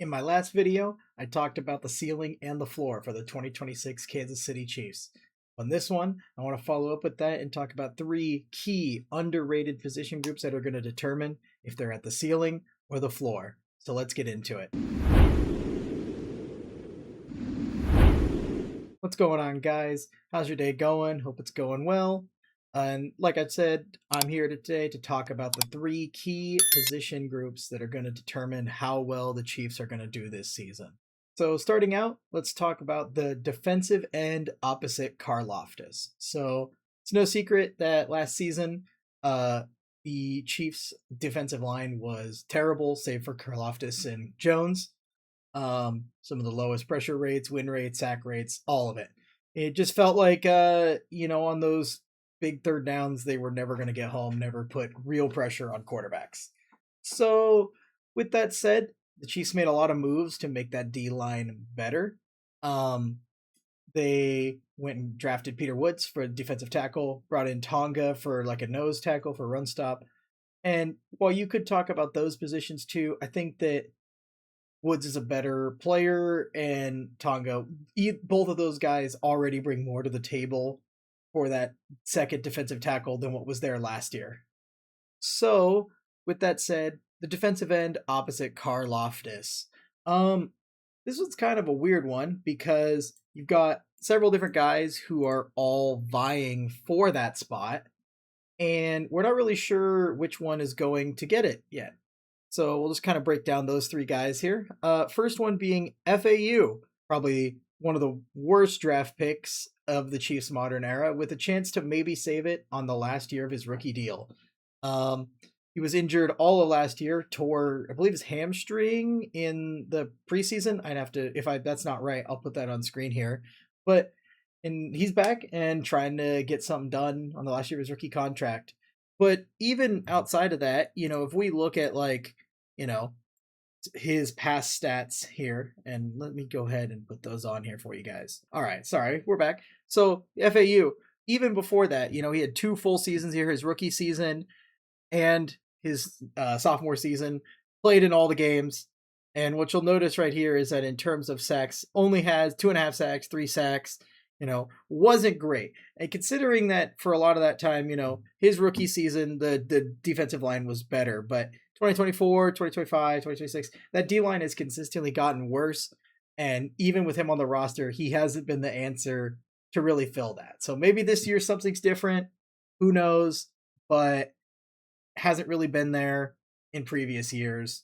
In my last video, I talked about the ceiling and the floor for the 2026 Kansas City Chiefs. On this one, I want to follow up with that and talk about three key underrated position groups that are going to determine if they're at the ceiling or the floor. So let's get into it. What's going on, guys? How's your day going? Hope it's going well. And like I said, I'm here today to talk about the three key position groups that are going to determine how well the Chiefs are going to do this season. So starting out, let's talk about the defensive end opposite Karlaftis. So it's no secret that last season, the Chiefs' defensive line was terrible, save for Karlaftis and Jones. Some of the lowest pressure rates, win rates, sack rates, all of it. It just felt like, on those big third downs, they were never going to get home, never put real pressure on quarterbacks. So, with that said, the Chiefs made a lot of moves to make that D line better. They went and drafted Peter Woods for defensive tackle, brought in Tonga for like a nose tackle for run stop. And while you could talk about those positions too, I think that Woods is a better player, and Tonga, both of those guys already bring more to the table for that second defensive tackle than what was there last year. So, with that said, the defensive end opposite Karlaftis. This was kind of a weird one because you've got several different guys who are all vying for that spot, and we're not really sure which one is going to get it yet. So we'll just kind of break down those three guys here. First one being FAU, probably one of the worst draft picks of the Chiefs' modern era, with a chance to maybe save it on the last year of his rookie deal. He was injured all of last year, tore, I believe, his hamstring in the preseason. I'd have to, if that's not right, I'll put that on screen here. And he's back and trying to get something done on the last year of his rookie contract. But even outside of that, if we look at his past stats here, and let me go ahead and put those on here for you guys. All right, sorry, we're back. So FAU, even before that, he had 2 full seasons here, his rookie season and his sophomore season, played in all the games. And what you'll notice right here is that in terms of sacks, only has 2.5 sacks, 3 sacks, wasn't great. And considering that for a lot of that time, his rookie season, the defensive line was better. But 2024, 2025, 2026, that D line has consistently gotten worse. And even with him on the roster, he hasn't been the answer to really fill that. So maybe this year something's different. Who knows? But hasn't really been there in previous years.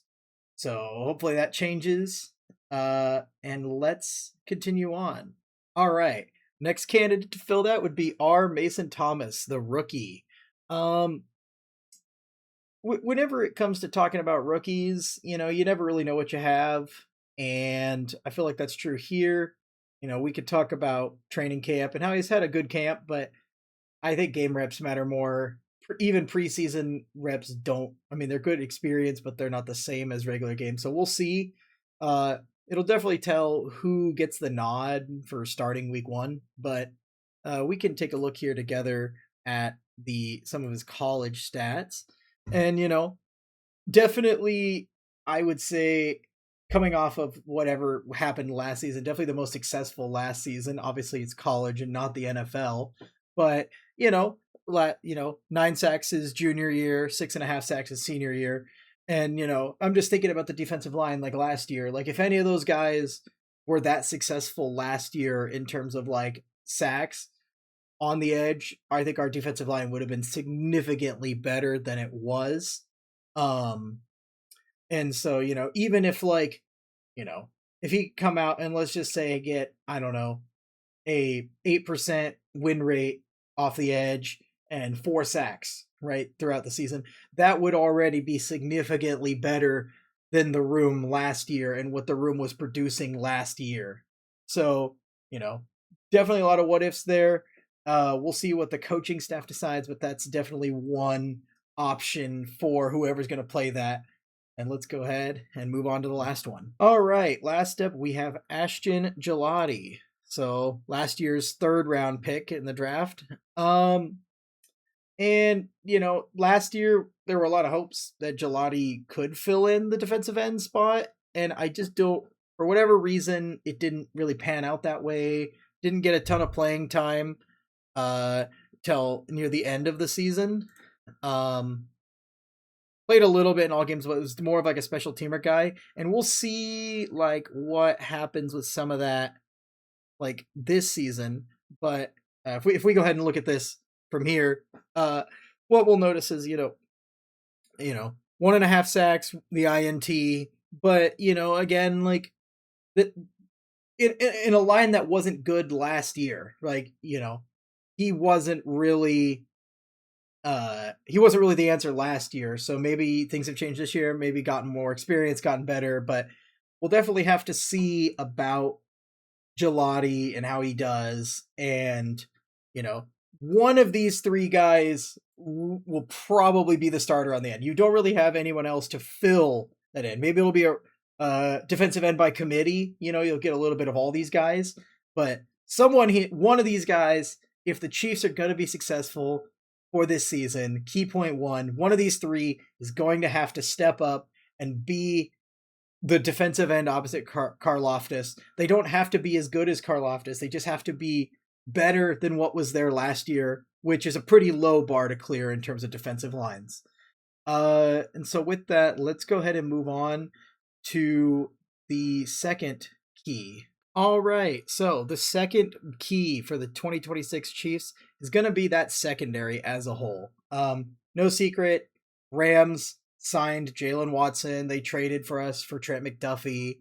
So hopefully that changes. And let's continue on. All right. Next candidate to fill that would be R. Mason Thomas, the rookie. Whenever it comes to talking about rookies, you never really know what you have. And I feel like that's true here. We could talk about training camp and how he's had a good camp, but I think game reps matter more. Even preseason reps they're good experience, but they're not the same as regular games. So we'll see. It'll definitely tell who gets the nod for starting week 1, but we can take a look here together at some of his college stats. And, definitely, I would say, coming off of whatever happened last season, definitely the most successful last season. Obviously, it's college and not the NFL, but, 9 sacks his junior year, 6.5 sacks his senior year. And, I'm just thinking about the defensive line like last year. Like, if any of those guys were that successful last year in terms of like sacks on the edge, I think our defensive line would have been significantly better than it was. And so, even if if he come out and let's just say get, I don't know, a 8% win rate off the edge and 4 sacks, right, throughout the season, that would already be significantly better than the room last year and what the room was producing last year. So, definitely a lot of what ifs there. We'll see what the coaching staff decides, but that's definitely one option for whoever's going to play that. And let's go ahead and move on to the last one. All right, last up, we have Ashton Gelati. So last year's 3rd round pick in the draft. And, last year there were a lot of hopes that Gelati could fill in the defensive end spot. and I just don't, for whatever reason, it didn't really pan out that way. Didn't get a ton of playing time uh till near the end of the season. Um Played a little bit in all games, but it was more of like a special teamer guy. And we'll see like what happens with some of that like this season. But if we go ahead and look at this from here, what we'll notice is one and a half sacks, the INT, but again like that in a line that wasn't good last year. Like he wasn't really the answer last year, so maybe things have changed this year, maybe gotten more experience, gotten better, but we'll definitely have to see about Gelati and how he does. And one of these three guys will probably be the starter on the end. You don't really have anyone else to fill that in. Maybe it'll be a defensive end by committee. You'll get a little bit of all these guys, but one of these guys, if the Chiefs are going to be successful for this season, key point one of these three is going to have to step up and be the defensive end opposite Karlaftis. They don't have to be as good as Karlaftis. They just have to be better than what was there last year, which is a pretty low bar to clear in terms of defensive lines. And so with that, let's go ahead and move on to the second key. All right, so the second key for the 2026 Chiefs is going to be that secondary as a whole. No secret, Rams signed Jalen Watson. They traded for us for Trent McDuffie.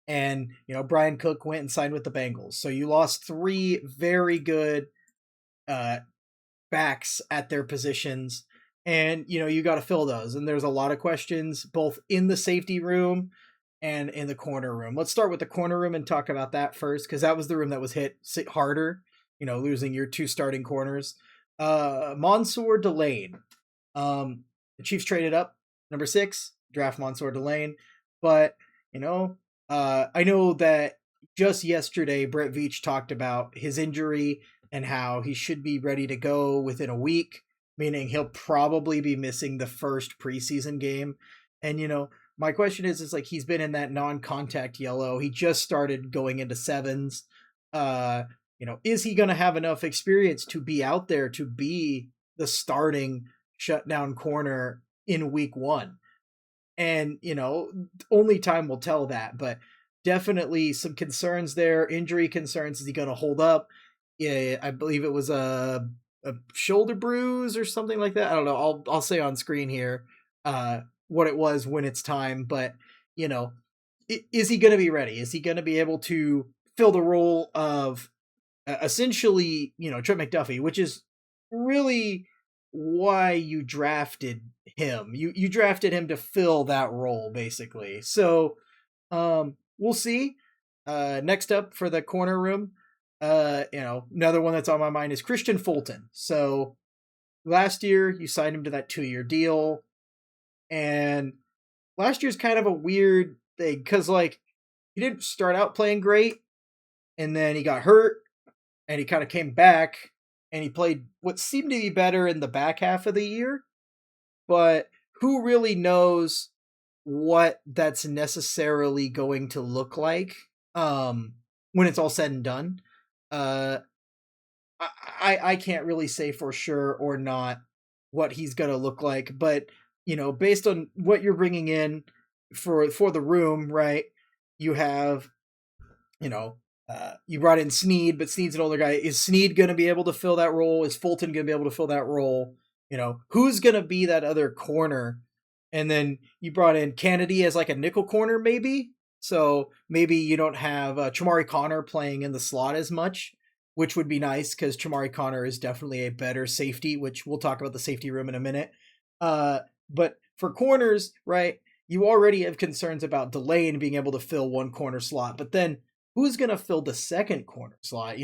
And, Brian Cook went and signed with the Bengals. So you lost three very good backs at their positions. And, you got to fill those. And there's a lot of questions, both in the safety room and in the corner room. Let's start with the corner room and talk about that first, because that was the room that was hit harder, losing your two starting corners. Mansour Delane. The Chiefs traded up, number 6, draft Mansour Delane. But, I know that just yesterday, Brett Veach talked about his injury and how he should be ready to go within a week, meaning he'll probably be missing the first preseason game. And, my question is like, he's been in that non-contact yellow. He just started going into 7s. Is he going to have enough experience to be out there to be the starting shutdown corner in week 1? And, only time will tell that, but definitely some concerns there. Injury concerns. Is he going to hold up? Yeah, I believe it was a shoulder bruise or something like that. I don't know. I'll say on screen here what it was when it's time, but is he going to be ready? Is he going to be able to fill the role of essentially, Trent McDuffie, which is really why you drafted him. You drafted him to fill that role, basically. So we'll see. Next up for the corner room, another one that's on my mind is Christian Fulton. So last year you signed him to that 2-year deal, and last year's kind of a weird thing because like he didn't start out playing great, and then he got hurt, and he kind of came back, and he played what seemed to be better in the back half of the year. But who really knows what that's necessarily going to look like when it's all said and done. I can't really say for sure or not what he's going to look like, but based on what you're bringing in for the room, right? You have, you brought in Sneed, but Sneed's an older guy. Is Sneed going to be able to fill that role? Is Fulton going to be able to fill that role? Who's going to be that other corner? And then you brought in Kennedy as like a nickel corner, maybe. So maybe you don't have Chamari Connor playing in the slot as much, which would be nice because Chamari Connor is definitely a better safety, which we'll talk about the safety room in a minute. But for corners, right, you already have concerns about Delane being able to fill one corner slot, but then who's going to fill the second corner slot,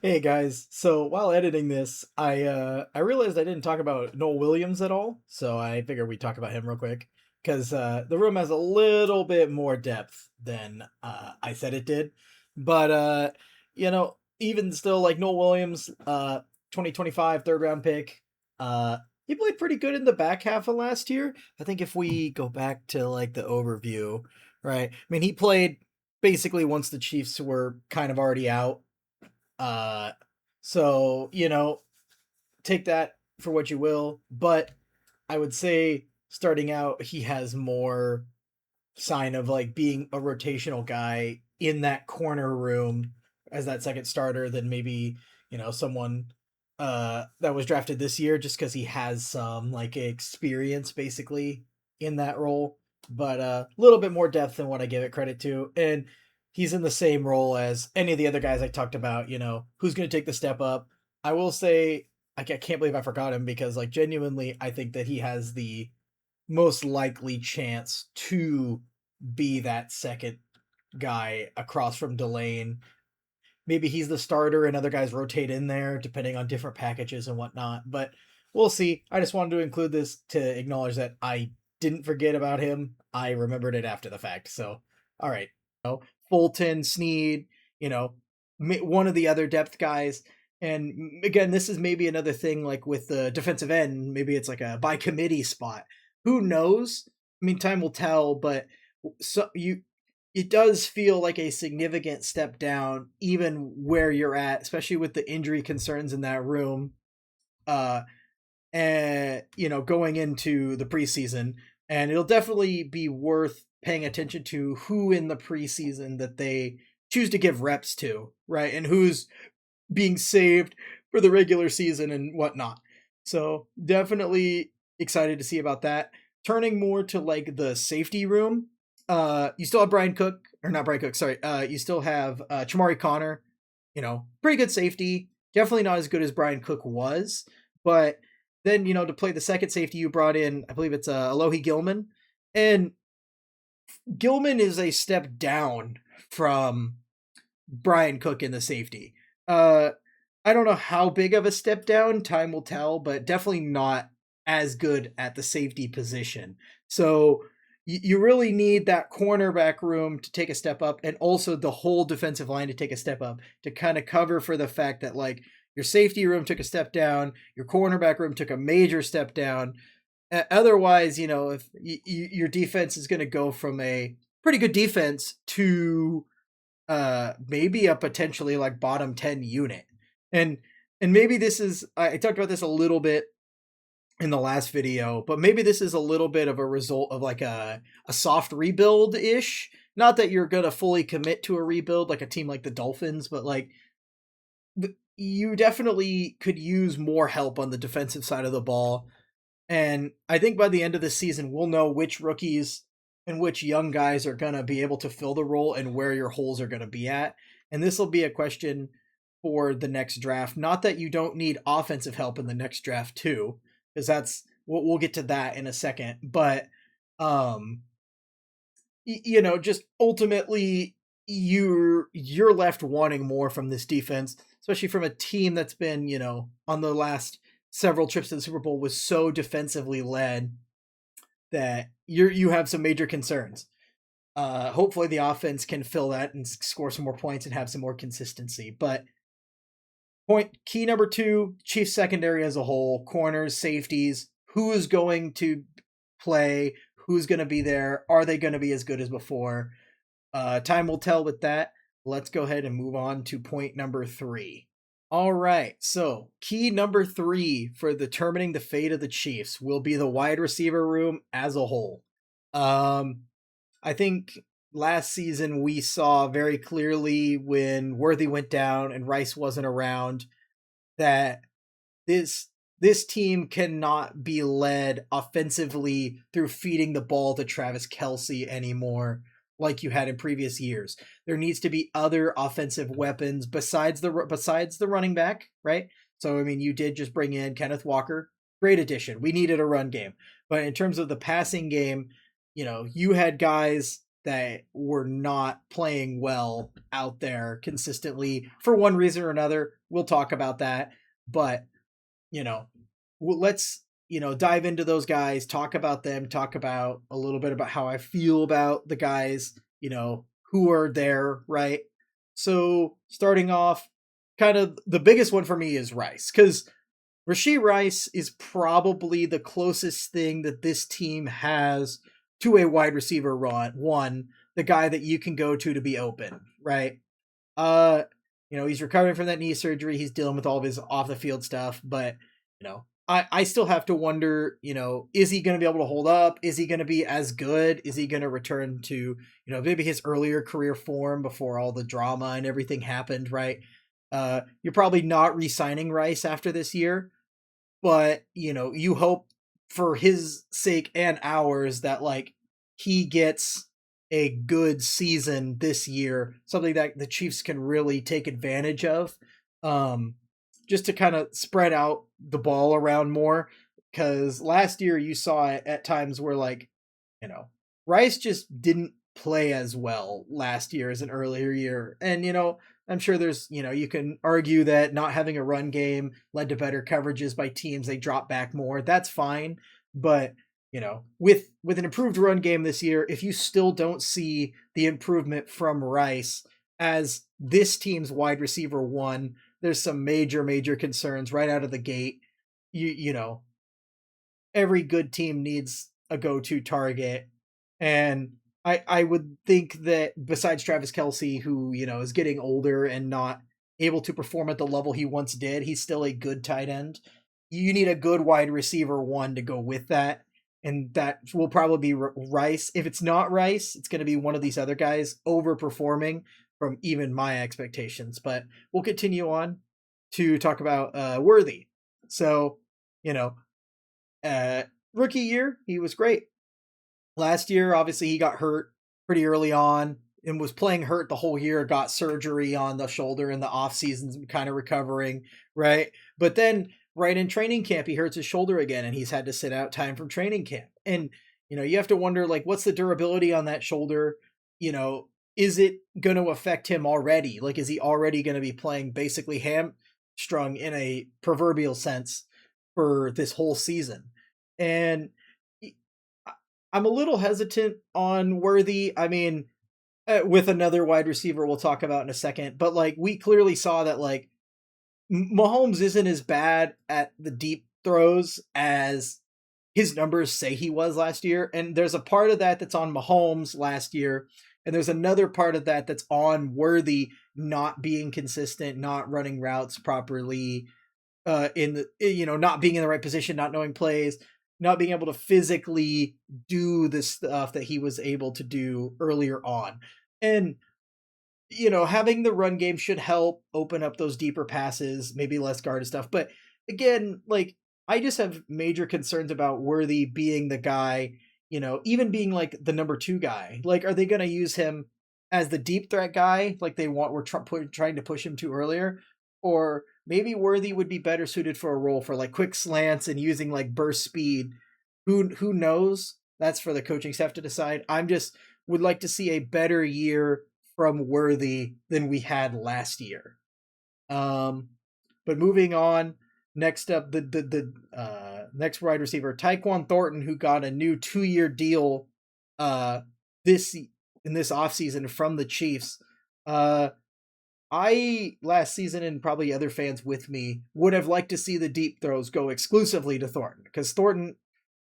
Hey guys, so while editing this, I realized I didn't talk about Noel Williams at all, so I figured we'd talk about him real quick, because the room has a little bit more depth than I said it did. But, even still, like Noel Williams, 2025 third round pick, he played pretty good in the back half of last year. I think if we go back to like the overview, right? I mean, he played basically once the Chiefs were kind of already out. Uh, so, take that for what you will. But I would say starting out, he has more sign of like being a rotational guy in that corner room as that second starter than maybe someone that was drafted this year just because he has some like experience basically in that role, but a little bit more depth than what I give it credit to. And he's in the same role as any of the other guys I talked about. Who's going to take the step up? I will say I can't believe I forgot him because like genuinely I think that he has the most likely chance to be that second guy across from Delane. Maybe he's the starter and other guys rotate in there depending on different packages and whatnot. But we'll see. I just wanted to include this to acknowledge that I didn't forget about him. I remembered it after the fact. So, all right. Fulton, Sneed, one of the other depth guys. And again, this is maybe another thing like with the defensive end. Maybe it's like a by committee spot. Who knows? I mean, time will tell, but it does feel like a significant step down even where you're at, especially with the injury concerns in that room. And going into the preseason, and it'll definitely be worth paying attention to who in the preseason that they choose to give reps to, right? And who's being saved for the regular season and whatnot. So definitely excited to see about that. Turning more to like the safety room, you still have Brian Cook, or not Brian Cook, sorry. You still have Chamari Connor, pretty good safety. Definitely not as good as Brian Cook was, but then to play the second safety, you brought in, I believe it's Alohi Gilman, and Gilman is a step down from Brian Cook in the safety. I don't know how big of a step down, time will tell, but definitely not as good at the safety position. So you really need that cornerback room to take a step up, and also the whole defensive line to take a step up to kind of cover for the fact that like your safety room took a step down, your cornerback room took a major step down. Otherwise, if your defense is going to go from a pretty good defense to maybe a potentially like bottom 10 unit. And maybe this is, I talked about this a little bit in the last video, but maybe this is a little bit of a result of like a soft rebuild ish. Not that you're going to fully commit to a rebuild like a team like the Dolphins, but like you definitely could use more help on the defensive side of the ball. And I think by the end of the season, we'll know which rookies and which young guys are going to be able to fill the role and where your holes are going to be at. And this will be a question for the next draft. Not that you don't need offensive help in the next draft too, because that's we'll get to that in a second. But just ultimately you're left wanting more from this defense, especially from a team that's been on the last several trips to the Super Bowl was so defensively led that you have some major concerns. Hopefully the offense can fill that and score some more points and have some more consistency. But key number 2, Chiefs secondary as a whole, corners, safeties, who is going to play, who's going to be there, are they going to be as good as before? Time will tell with that. Let's go ahead and move on to point number 3. All right, so key number 3 for determining the fate of the Chiefs will be the wide receiver room as a whole. I think last season we saw very clearly when Worthy went down and Rice wasn't around that this team cannot be led offensively through feeding the ball to Travis Kelce anymore like you had in previous years. There needs to be other offensive weapons besides the running back, right? So I mean, you did just bring in Kenneth Walker, great addition. We needed a run game, but in terms of the passing game, you had guys that were not playing well out there consistently for one reason or another. We'll talk about that, but let's dive into those guys, talk about them, talk about a little bit about how I feel about the guys, who are there, right? So starting off, kind of the biggest one for me is Rice, because Rashee Rice is probably the closest thing that this team has to a wide receiver one the guy that you can go to be open, right? Uh, he's recovering from that knee surgery. He's dealing with all of his off the field stuff, but I still have to wonder, is he going to be able to hold up? Is he going to be as good? Is he going to return to, maybe his earlier career form before all the drama and everything happened, right? You're probably not re-signing Rice after this year, but you hope for his sake and ours that like he gets a good season this year, something that the Chiefs can really take advantage of, um, just to kind of spread out the ball around more. Because last year you saw it at times where like, you know, Rice just didn't play as well last year as an earlier year. And, I'm sure there's, you can argue that not having a run game led to better coverages by teams. They drop back more. That's fine. But, with an improved run game this year, if you still don't see the improvement from Rice as this team's wide receiver one, there's some major, major concerns right out of the gate. Every good team needs a go-to target. And I would think that besides Travis Kelce, who, is getting older and not able to perform at the level he once did, he's still a good tight end. You need a good wide receiver one to go with that. And that will probably be Rice. If it's not Rice, it's going to be one of these other guys overperforming from even my expectations. But we'll continue on to talk about Worthy. So, rookie year, he was great. Last year, obviously, he got hurt pretty early on and was playing hurt the whole year, got surgery on the shoulder in the off season, kind of recovering, right? But then right in training camp, he hurts his shoulder again and he's had to sit out time from training camp. And, you have to wonder, like, what's the durability on that shoulder? Is it going to affect him already? Like, is he already going to be playing basically hamstrung in a proverbial sense for this whole season? And I'm a little hesitant on Worthy. I mean, with another wide receiver we'll talk about in a second, but like we clearly saw that like Mahomes isn't as bad at the deep throws as his numbers say he was last year. And there's a part of that that's on Mahomes last year. And there's another part of that that's on Worthy not being consistent, not running routes properly, not being in the right position, not knowing plays, not being able to physically do the stuff that he was able to do earlier on. And, having the run game should help open up those deeper passes, maybe less guarded stuff. But again, like, I just have major concerns about Worthy being the guy, even being like the number 2 guy. Like, are they going to use him as the deep threat guy like they were trying to push him to earlier? Or maybe Worthy would be better suited for a role for like quick slants and using like burst speed. Who knows? That's for the coaching staff to decide. I'm just would like to see a better year from Worthy than we had last year. But moving on, next up, the next wide receiver, Tyquan Thornton, who got a new 2-year deal in this offseason from the Chiefs. I last season, and probably other fans with me, would have liked to see the deep throws go exclusively to Thornton, because Thornton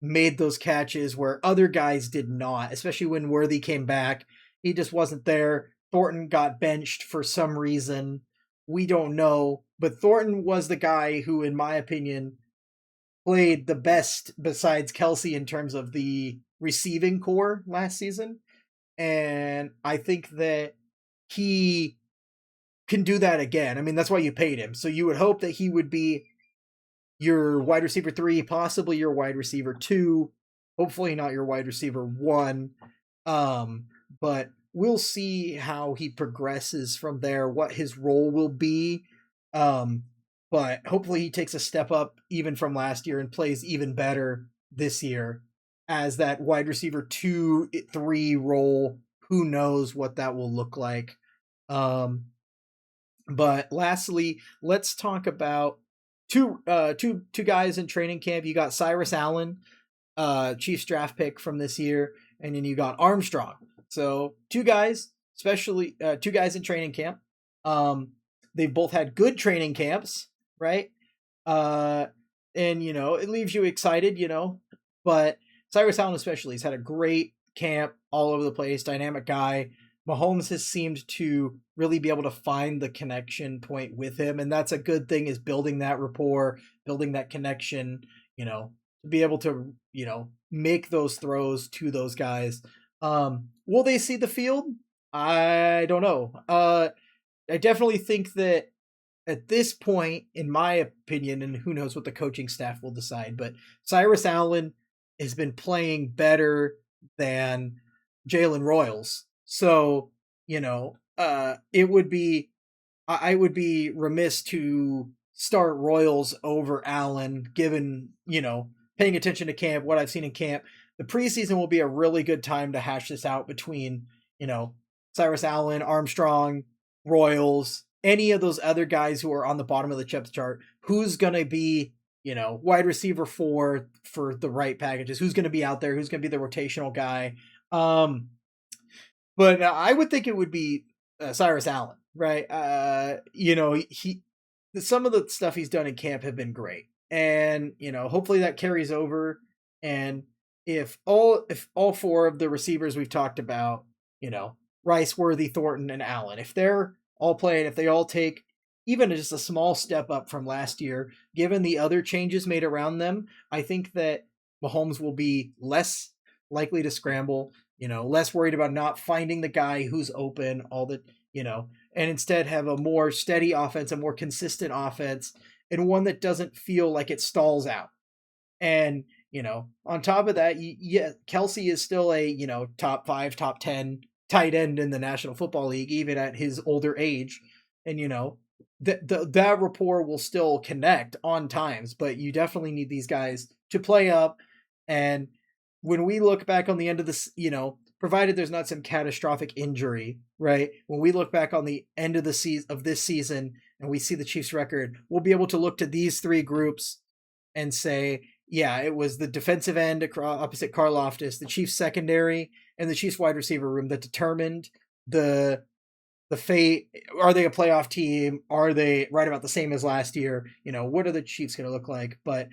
made those catches where other guys did not, especially when Worthy came back. He just wasn't there. Thornton got benched for some reason. We don't know. But Thornton was the guy who, in my opinion, played the best besides Kelce in terms of the receiving core last season. And I think that he can do that again. I mean, that's why you paid him. So you would hope that he would be your wide receiver 3, possibly your wide receiver 2, hopefully not your wide receiver 1. But we'll see how he progresses from there, what his role will be. But hopefully he takes a step up even from last year and plays even better this year as that wide receiver 2, 3 role. Who knows what that will look like. But lastly, let's talk about two guys in training camp. You got Cyrus Allen, Chiefs draft pick from this year, and then you got Armstrong. So 2 guys, especially 2 guys in training camp. They've both had good training camps, right? And it leaves you excited, but Cyrus Allen especially has had a great camp, all over the place, dynamic guy. Mahomes has seemed to really be able to find the connection point with him, and that's a good thing, is building that rapport, building that connection, to be able to, make those throws to those guys. Will they see the field? I don't know. I definitely think that at this point, in my opinion, and who knows what the coaching staff will decide, but Cyrus Allen has been playing better than Jalen Royals. So, it would be, I would be remiss to start Royals over Allen, given, paying attention to camp, what I've seen in camp. The preseason will be a really good time to hash this out between, Cyrus Allen, Armstrong, Royals, any of those other guys who are on the bottom of the depth chart. Who's going to be, wide receiver for the right packages? Who's going to be out there? Who's going to be the rotational guy? But I would think it would be Cyrus Allen, right? He some of the stuff he's done in camp have been great, and hopefully that carries over. And if all four of the receivers we've talked about, Rice, Worthy, Thornton, and Allen, if they're all playing, if they all take even just a small step up from last year, given the other changes made around them, I think that Mahomes will be less likely to scramble, less worried about not finding the guy who's open, and instead have a more steady offense, a more consistent offense, and one that doesn't feel like it stalls out. And, on top of that, Kelsey is still a, top 5, top 10 tight end in the National Football League, even at his older age. And, that rapport will still connect on times, but you definitely need these guys to play up. And when we look back on the end of this, provided there's not some catastrophic injury, right? When we look back on the end of this season and we see the Chiefs record, we'll be able to look to these three groups and say, yeah, it was the defensive end opposite Karlaftis, the Chiefs secondary, and the Chiefs wide receiver room that determined the fate. Are they a playoff team? Are they right about the same as last year? What are the Chiefs going to look like? But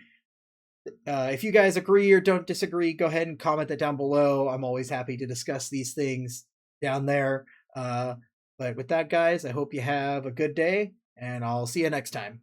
if you guys agree or don't disagree, go ahead and comment that down below. I'm always happy to discuss these things down there. But with that, guys, I hope you have a good day, and I'll see you next time.